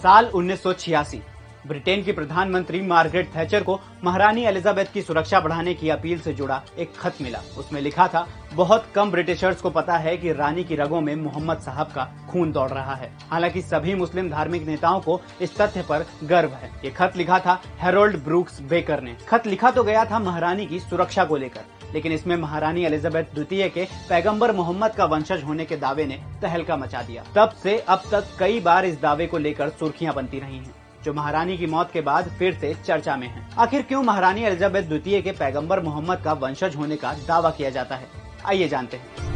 साल 1986 ब्रिटेन की प्रधानमंत्री मार्गरेट थैचर को महारानी एलिजाबेथ की सुरक्षा बढ़ाने की अपील से जुड़ा एक खत मिला। उसमें लिखा था, बहुत कम ब्रिटिशर्स को पता है कि रानी की रगों में मोहम्मद साहब का खून दौड़ रहा है। हालांकि सभी मुस्लिम धार्मिक नेताओं को इस तथ्य पर गर्व है। ये खत लिखा था हैरोल्ड ब्रूक्स बेकर ने। खत लिखा तो गया था महारानी की सुरक्षा को लेकर, लेकिन इसमें महारानी एलिजाबेथ द्वितीय के पैगंबर मोहम्मद का वंशज होने के दावे ने तहलका मचा दिया। तब से अब तक कई बार इस दावे को लेकर सुर्खियां बनती रही हैं, जो महारानी की मौत के बाद फिर से चर्चा में है। आखिर क्यों महारानी एलिजाबेथ द्वितीय के पैगंबर मोहम्मद का वंशज होने का दावा किया जाता है, आइए जानते हैं।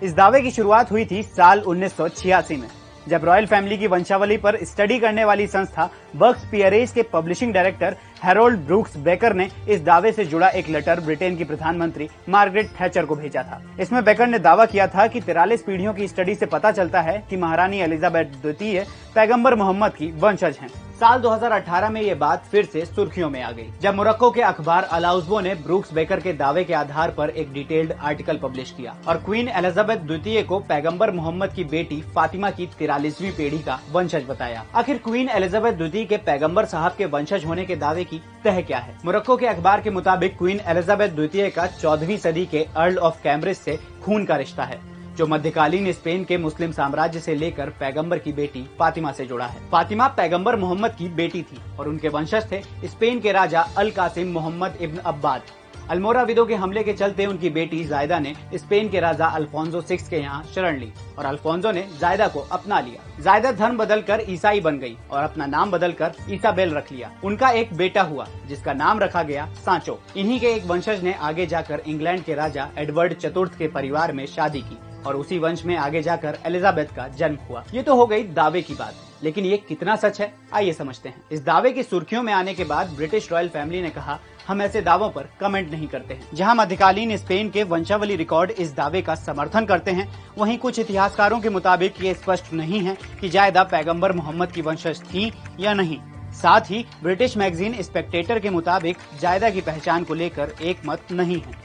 इस दावे की शुरुआत हुई थी साल 1986 में, जब रॉयल फैमिली की वंशावली पर स्टडी करने वाली संस्था बर्क्स पियरेज के publishing director Harold Brooks baker ने इस दावे से जुड़ा एक लेटर ब्रिटेन की प्रधानमंत्री मार्गरेट थैचर को भेजा था। इसमें बेकर ने दावा किया था कि 43 पीढ़ियों की स्टडी से पता चलता है कि महारानी एलिजाबेथ द्वितीय पैगंबर मोहम्मद की वंशज हैं। साल 2018 में ये बात फिर से सुर्खियों में आ गई, जब मोरक्को के अखबार अलाउज़्बो ने ब्रूक्स बेकर के दावे के आधार पर एक डिटेल्ड आर्टिकल पब्लिश किया और क्वीन एलिजाबेथ द्वितीय को पैगंबर मोहम्मद की बेटी फातिमा की 43वीं पीढ़ी का वंशज बताया। आखिर क्वीन एलिजाबेथ द्वितीय के पैगंबर साहब के वंशज होने के दावे की तह क्या है? मोरक्को के अखबार के मुताबिक क्वीन एलिजाबेथ द्वितीय का 14वीं सदी के अर्ल ऑफ कैम्ब्रिज से खून का रिश्ता है, जो मध्यकालीन स्पेन के मुस्लिम साम्राज्य से लेकर पैगंबर की बेटी फातिमा से जुड़ा है। फातिमा पैगंबर मोहम्मद की बेटी थी और उनके वंशज थे स्पेन के राजा अल कासिम मोहम्मद इब्न अब्बाद। अल्मोराविदों के हमले के चलते उनकी बेटी जायदा ने स्पेन के राजा अल्फोंसो 6 के यहाँ शरण ली और अल्फोंसो ने जायदा को अपना लिया। जायदा धर्म बदलकर ईसाई बन गई और अपना नाम बदलकर ईसाबेल रख लिया। उनका एक बेटा हुआ जिसका नाम रखा गया सांचो। इन्हीं के एक वंशज ने आगे जाकर इंग्लैंड के राजा एडवर्ड चतुर्थ के परिवार में शादी की और उसी वंश में आगे जाकर एलिजाबेथ का जन्म हुआ। ये तो हो गई दावे की बात, लेकिन ये कितना सच है, आइए समझते हैं। इस दावे की सुर्खियों में आने के बाद ब्रिटिश रॉयल फैमिली ने कहा, हम ऐसे दावों पर कमेंट नहीं करते हैं। जहां मध्यकालीन स्पेन के वंशावली रिकॉर्ड इस दावे का समर्थन करते हैं, वहीं कुछ इतिहासकारों के मुताबिक ये स्पष्ट नहीं है कि जायदा पैगंबर मोहम्मद की वंशज थी या नहीं। साथ ही ब्रिटिश मैगजीन स्पेक्टेटर के मुताबिक जायदा की पहचान को लेकर एक मत नहीं है।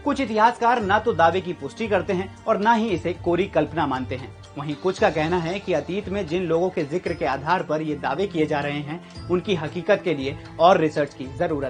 कुछ इतिहासकार न तो दावे की पुष्टि करते हैं और न ही इसे कोरी कल्पना मानते हैं। वहीं कुछ का कहना है कि अतीत में जिन लोगों के जिक्र के आधार पर ये दावे किए जा रहे हैं, उनकी हकीकत के लिए और रिसर्च की जरूरत